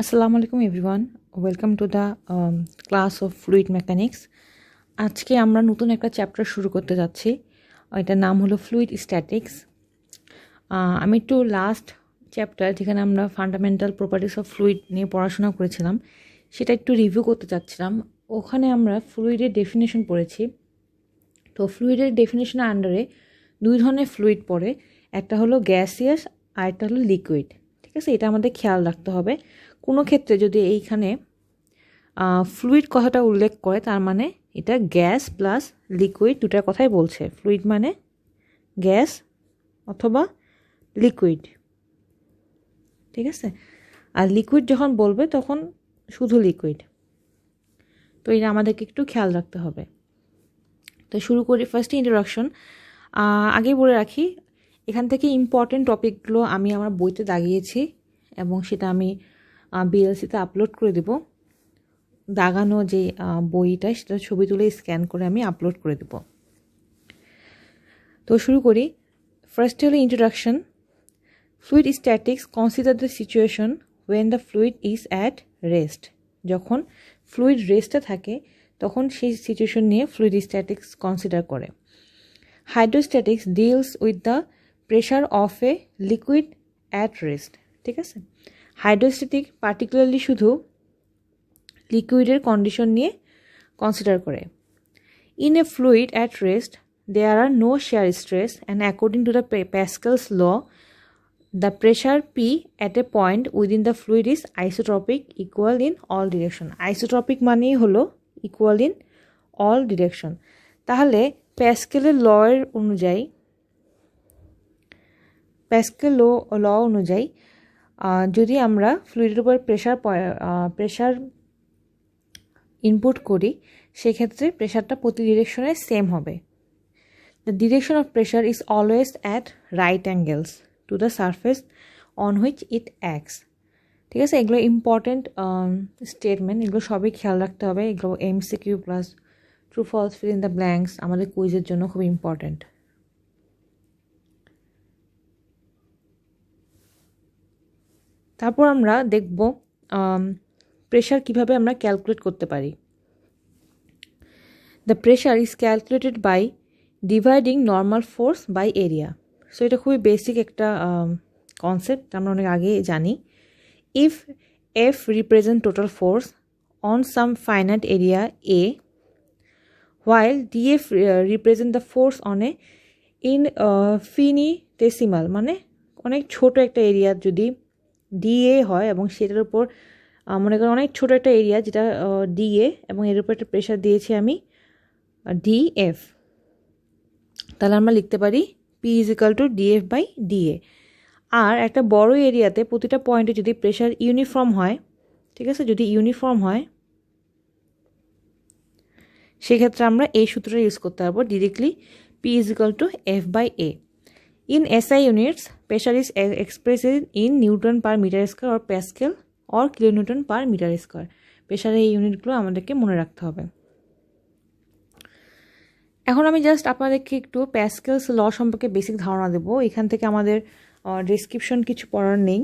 আসসালামু আলাইকুম everyone, welcome to the class of fluid mechanics. আজকে আমরা নতুন একটা চ্যাপ্টার শুরু করতে যাচ্ছি। এটার নাম হলো ফ্লুইড স্ট্যাটিক্স। আমি একটু লাস্ট চ্যাপ্টার যেখানে আমরা ফান্ডামেন্টাল প্রপার্টিস অফ ফ্লুইড নিয়ে পড়াশোনা করেছিলাম সেটা একটু রিভিউ করতে চাচ্ছিলাম। ওখানে আমরা ফ্লুইডের ডেফিনেশন পড়েছি। তো ফ্লুইডের ডেফিনেশনের আন্ডারে দুই ধরনের ফ্লুইড পড়ে, একটা হলো গ্যাসিয়াস আর একটা হলো লিকুইড। ঠিক আছে, এটা আমাদের খেয়াল রাখতে হবে। কোনো ক্ষেত্রে যদি এইখানে ফ্লুইড কথাটা উল্লেখ করে তার মানে এটা গ্যাস প্লাস লিকুইড দুটার কথাই বলছে। ফ্লুইড মানে গ্যাস অথবা লিকুইড, ঠিক আছে। আর লিকুইড যখন বলবে তখন শুধু লিকুইড। তো এটা আমাদেরকে একটু খেয়াল রাখতে হবে। তো শুরু করি। ফার্স্ট ইন্ট্রোডাকশন আগেই বলে রাখি, এখান থেকে ইম্পর্টেন্ট টপিকগুলো আমি আমার বইতে দাগিয়েছি এবং সেটা আমি বিএলসিতে আপলোড করে দেব। দাগানো যে বইটা সেটা ছবি তুলে স্ক্যান করে আমি আপলোড করে দেব। তো শুরু করি। ফার্স্ট হলো introduction. Fluid statics consider the situation when the fluid is at rest. যখন ফ্লুইড রেস্টে থাকে তখন সেই সিচুয়েশন নিয়ে ফ্লুইড স্ট্যাটিক্স কনসিডার করে। Hydrostatics deals with the pressure of a liquid at rest. ঠিক আছে, হাইড্রোস্ট্যাটিক পার্টিকুলারলি শুধু লিকুইডের কন্ডিশন নিয়ে কনসিডার করে। In a fluid at rest there are no shear stress and according to the Pascal's law the pressure P at a point within the fluid is isotropic equal in all direction. Isotropic মানেই হলো equal in all direction. তাহলে প্যাসকেলের ল অনুযায়ী যদি আমরা ফ্লুইডের উপর pressure input করি সেক্ষেত্রে প্রেশারটা প্রতি ডিরেকশনে সেম হবে। The direction of pressure is always at right angles to the surface on which it acts. ঠিক আছে, এগুলো ইম্পর্টেন্ট স্টেটমেন্ট, এগুলো সবই খেয়াল রাখতে হবে। এগুলো MCQ plus true false fill in the blanks আমাদের কুইজের জন্য খুব ইম্পর্টেন্ট। তারপর আমরা দেখব প্রেশার কিভাবে আমরা ক্যালকুলেট করতে পারি। The pressure is calculated by dividing normal force by area. So এটা খুবই বেসিক একটা কনসেপ্ট, আমরা অনেক আগে জানি। If F represent total force on some finite area এ, while df represent the force on a infinitesimal মানে অনেক ছোট একটা এরিয়া যদি ডিএ হয় এবং সেটার উপর মনে করেন অনেক ছোট একটা এরিয়া যেটা ডিএ এবং এর উপর একটা প্রেশার দিয়েছি আমি ডিএফ, তাহলে আমরা লিখতে পারি P is equal to dF by dA. আর একটা বড় এরিয়াতে প্রতিটা পয়েন্টে যদি প্রেশার ইউনিফর্ম হয়, ঠিক আছে, যদি ইউনিফর্ম হয় সেক্ষেত্রে আমরা এই সূত্রটা ইউজ করতে পারবো directly, P is equal to F by A. In SI units pressure is expressed in newton per metre square or pascal or kilonewton per metre square. প্রেশারের এই ইউনিটগুলো আমাদেরকে মনে রাখতে হবে। এখন আমি জাস্ট আপনাদেরকে একটু প্যাসকেলস ল সম্পর্কে বেসিক ধারণা দেব। এখান থেকে আমাদের ডেসক্রিপশন কিছু পড়ার নেই।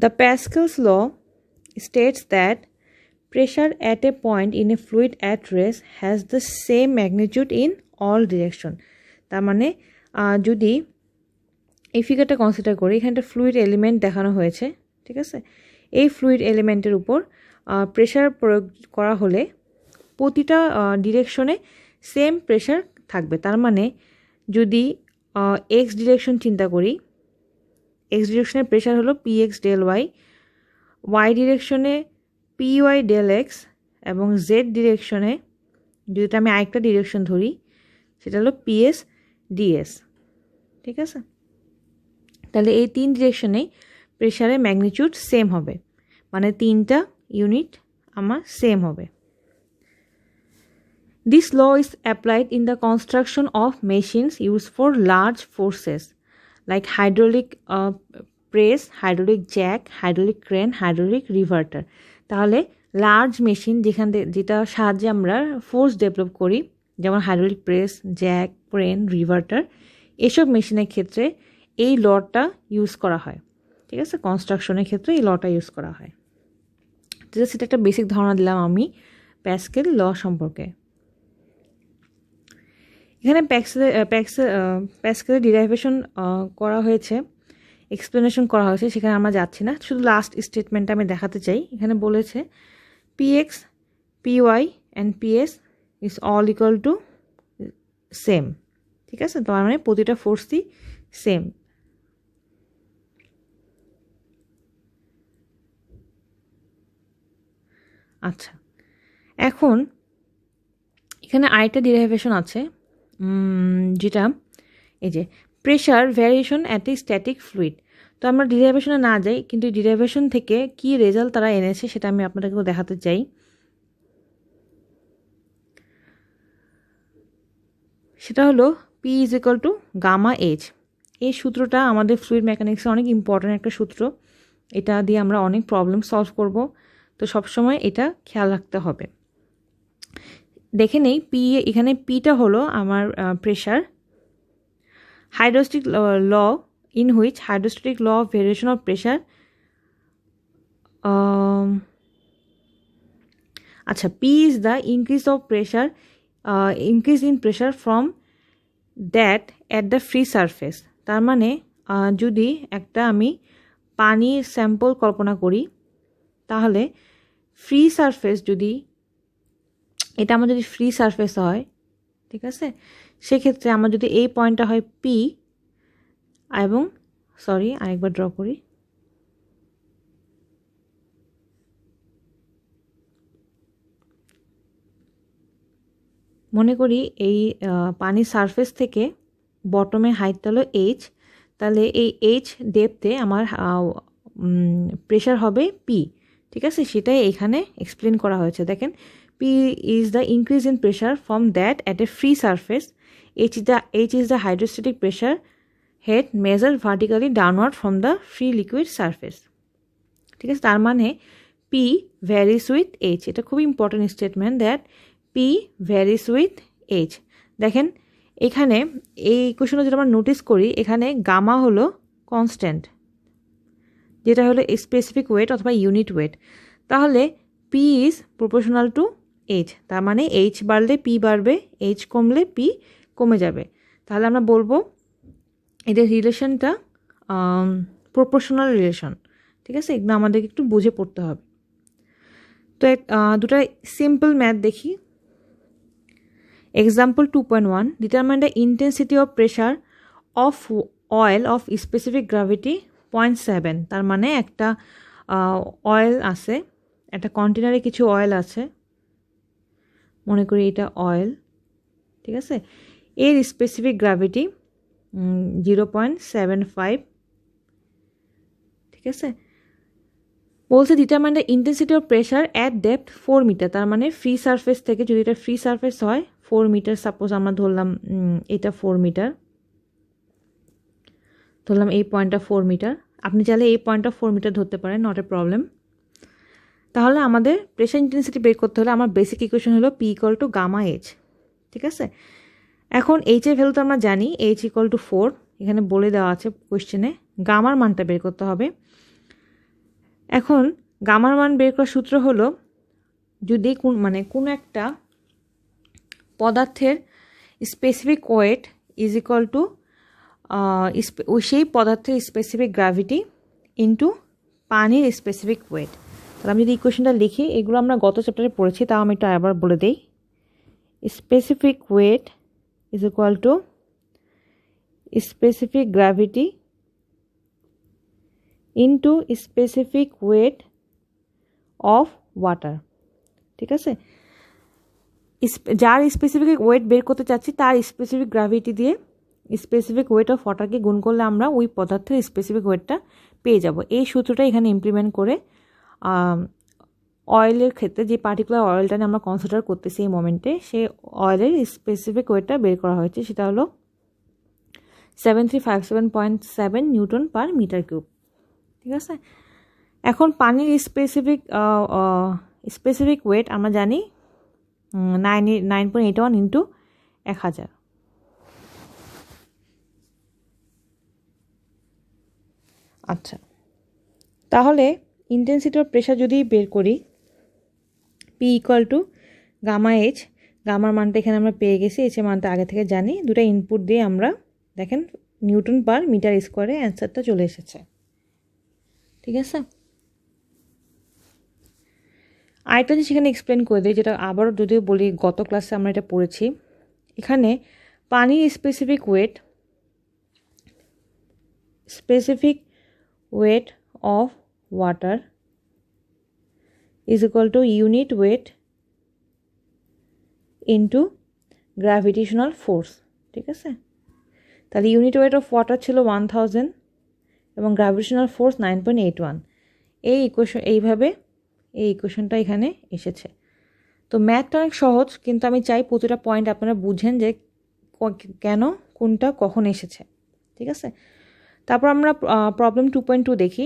The Pascal's law states that pressure at a point in a fluid at rest has the same magnitude in all direction. তার মানে যদি এই ফিগারটা কনসিডার করি, এখানে একটা ফ্লুইড এলিমেন্ট দেখানো হয়েছে, ঠিক আছে। এই ফ্লুইড এলিমেন্টের উপর প্রেশার প্রয়োগ করা হলে প্রতিটা ডিরেকশনে সেম প্রেশার থাকবে। তার মানে যদি এক্স ডিরেকশন চিন্তা করি, এক্স ডিরেকশনের প্রেশার হলো P x del y, y ডিরেকশনে পিওয়াই ডেল এক্স এবং জেড ডিরেকশনে যদি আমি আরেকটা ডিরেকশন ধরি সেটা হলো পিএস ডিএস, ঠিক আছে। তাহলে এই তিন ডিরেকশনেই প্রেশারের ম্যাগনিটিউড সেম হবে, মানে তিনটা ইউনিট আমার সেম হবে। This law is applied in the construction of machines use for large forces like hydraulic press, hydraulic jack, hydraulic crane, hydraulic riveter. তাহলে লার্জ মেশিন যেটার সাহায্যে আমরা ফোর্স ডেভেলপ করি, যেমন হাইড্রোলিক প্রেস, জ্যাক, ক্রেন, রিভার্টার, এসব মেশিনের ক্ষেত্রে এই লটা ইউজ করা হয়। ঠিক আছে, কনস্ট্রাকশনের ক্ষেত্রে এই লটা ইউজ করা হয়। জাস্ট এটা একটা বেসিক ধারণা দিলাম আমি প্যাসকেল ল সম্পর্কে। এখানে প্যাসকেলের ডিরাইভেশন করা হয়েছে, এক্সপ্লেনেশন করা হয়েছে, সেখানে আমরা যাচ্ছি না, শুধু লাস্ট স্টেটমেন্টটা আমি দেখাতে চাই। এখানে বলেছে PX PY and PS is all equal to same. ঠিক আছে, তার মানে প্রতিটা ফোর্সই সেম। আচ্ছা, এখন এখানে আরেকটা ডিরাইভেশন আছে, যেটা এই যে pressure variation at a static fluid. তো আমরা ডিরাইভেশনে না যাই, কিন্তু ডিরাইভেশন থেকে কি রেজাল্ট তারা এনেছে সেটা আমি আপনাদেরকেও দেখাতে চাই। সেটা হলো P is equal to gamma H. এই সূত্রটা আমাদের ফ্লুইড মেকানিক্সে অনেক ইম্পর্ট্যান্ট একটা সূত্র, এটা দিয়ে আমরা অনেক প্রবলেম সলভ করব, তো সবসময় এটা খেয়াল রাখতে হবে। দেখে নেই পি, এখানে পিটা হলো আমার pressure, hydrostatic law in which hydrostatic law of variation of pressure আচ্ছা, P is the increase of pressure, increase in pressure from that at the free surface। তার মানে যদি একটা আমি পানির স্যাম্পল কল্পনা করি, তাহলে ফ্রি সারফেস যদি এটা আমার যদি ফ্রি সারফেস হয়, ঠিক আছে, সেক্ষেত্রে আমার যদি এই পয়েন্টটা হয় পি, এবং সরি আরেকবার ড্র করি, মনে করি এই পানির সারফেস থেকে বটমে হাইটটা হলো এইচ, তাহলে এই এইচ ডেপথে আমার প্রেশার হবে পি। ঠিক আছে, সেটাই এখানে এক্সপ্লেন করা হয়েছে। দেখেন, P is the increase in pressure from that at a free surface, H is the hydrostatic pressure head measure vertically downward from the free liquid surface. ঠিক আছে, তার মানে পি ভ্যারিস উইথ এইচ। এটা খুব important statement, that P varies with H. দেখেন এখানে এই ইকুয়েশনে যেটা আমরা নোটিস করি, এখানে গামা হলো কনস্ট্যান্ট, যেটা হলো স্পেসিফিক ওয়েট অথবা ইউনিট ওয়েট। তাহলে P is proportional to H, তার মানে এইচ বাড়লে পি বাড়বে, এইচ কমলে পি কমে যাবে। তাহলে আমরা বলবো এদের রিলেশনটা প্রপোর্শনাল রিলেশন। ঠিক আছে, এগুলো আমাদেরকে একটু বুঝে পড়তে হবে। তো দুটা সিম্পল ম্যাথ দেখি। Example 2.1, determine the intensity of pressure of oil of specific gravity 0.7। তার মানে একটা অয়েল আছে, একটা কন্টেনারে কিছু অয়েল আছে, মনে করি এটা অয়েল। ঠিক আছে, এর স্পেসিফিক গ্র্যাভিটি 0.75। ঠিক আছে, বলছে determine the intensity of pressure at depth 4 metre. তার মানে ফ্রি সারফেস থেকে, যদি এটা ফ্রি সারফেস হয় 4 মিটার, সাপোজ আমরা ধরলাম এটা 4 মিটার, ধরলাম এই পয়েন্টটা 4 মিটার, আপনি চাইলে এই পয়েন্টটা 4 মিটার ধরতে পারেন, নট এ প্রবলেম। তাহলে আমাদের প্রেশার ইন্টেন্সিটি বের করতে হলে আমার বেসিক ইকুয়েশন হলো P equal to gamma H. ঠিক আছে, এখন এইচ এর ভ্যালু তো আমরা জানি, এইচ ইকুয়াল টু 4, এখানে বলে দেওয়া আছে কোয়েশ্চেনে। গামার মানটা বের করতে হবে। এখন গামার মান বের করার সূত্র হলো, যদি কোনো একটা পদার্থের specific weight is equal to সেই পদার্থের স্পেসিফিক গ্র্যাভিটি ইন্টু পানির স্পেসিফিক ওয়েট। তাহলে আমি যদি ইকুয়েশনটা লিখি, এগুলো আমরা গত চ্যাপ্টারে পড়েছি, তাও আমি এটা আবার বলে দিই। Specific weight is equal to specific gravity into specific weight of water. ঠিক আছে, যার স্পেসিফিক ওয়েট বের করতে চাচ্ছি তার স্পেসিফিক গ্র্যাভিটি দিয়ে স্পেসিফিক ওয়েট অফ ওয়াটারকে গুণ করলে আমরা ওই পদার্থের স্পেসিফিক ওয়েটটা পেয়ে যাব। এই সূত্রটা এখানে ইমপ্লিমেন্ট করে অয়েলের ক্ষেত্রে যে পার্টিকুলার অয়েলটা নিয়ে আমরা কনসিডার করতেছি এই মোমেন্টে, সেই অয়েলের স্পেসিফিক ওয়েটটা বের করা হয়েছে, সেটা হলো 7357.7 নিউটন পার মিটার কিউব। ঠিক আছে, এখন পানির স্পেসিফিক ওয়েট আমরা জানি 9.81 ইন্টু 1000। আচ্ছা, তাহলে ইন্টেন্সিটি অফ প্রেশার যদি বের করি, P equal to gamma H, গামার মানটা এখানে আমরা পেয়ে গেছি, এইচের মানটা আগে থেকে জানি, দুটো ইনপুট দিয়ে আমরা দেখেন নিউটন পার মিটার স্কোয়ারে অ্যান্সারটা চলে এসেছে। ঠিক আছে, আরেকটা জিনিস এখানে এক্সপ্লেন করে দিই, যেটা আবারও যদিও বলি গত ক্লাসে আমরা এটা পড়েছি। এখানে পানির specific weight of water is equal two unit wait into gravitational force. ঠিক আছে, তাহলে ইউনিট ওয়েট অফ ওয়াটার ছিল 1000 এবং গ্র্যাভিটেশনাল ফোর্স 9.81। এই ইকুয়েশনটা এখানে এসেছে। তো ম্যাথটা অনেক সহজ, কিন্তু আমি চাই প্রতিটা পয়েন্ট আপনারা বুঝেন যে কেন কোনটা কখন এসেছে। ঠিক আছে, তারপর আমরা প্রবলেম 2.2 দেখি।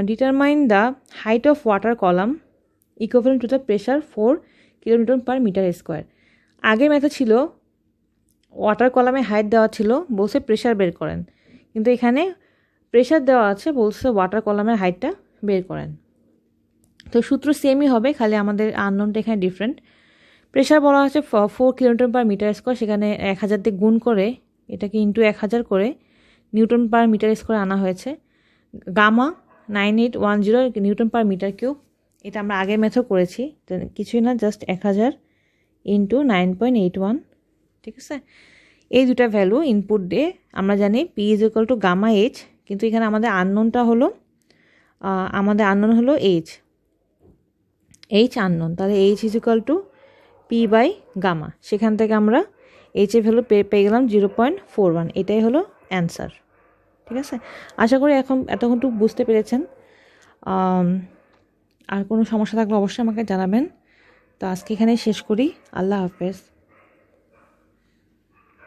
Determine the height of water column equivalent to the pressure 4 kilonewton per metre square. আগের ম্যাথে ছিল ওয়াটার কলামে হাইট দেওয়া ছিল, বলছে প্রেশার বের করেন, কিন্তু এখানে প্রেশার দেওয়া আছে, বলছে ওয়াটার কলামের হাইটটা বের করেন। তো সূত্র সেমই হবে, খালি আমাদের আননোনটা এখানে ডিফারেন্ট। প্রেশার বলা হচ্ছে 4 কিলোনিউটন পার মিটার স্কোয়ার, সেখানে 1000 দিয়ে গুণ করে এটাকে ইন্টু 1000 করে নিউটন পার মিটার স্কোয়ার আনা হয়েছে। Gamma 9810 newton per metre cube, এটা আমরা আগের মেথড করেছি, কিছুই না, জাস্ট 1000 ইন্টু 9.81। ঠিক আছে, এই দুটা ভ্যালু ইনপুট দিয়ে আমরা জানি P is equal to gamma H, কিন্তু এখানে আমাদের আননোনটা হলো এইচ আননোন, তাহলে H is equal to P by gamma, সেখান থেকে আমরা এইচের ভ্যালু পেয়ে গেলাম 0.41। এটাই হলো অ্যান্সার। ঠিক আছে, আশা করি এতক্ষণটুকু বুঝতে পেরেছেন। আর কোনো সমস্যা থাকলে অবশ্যই আমাকে জানাবেন। তো আজকে এখানেই শেষ করি, আল্লাহ হাফেজ।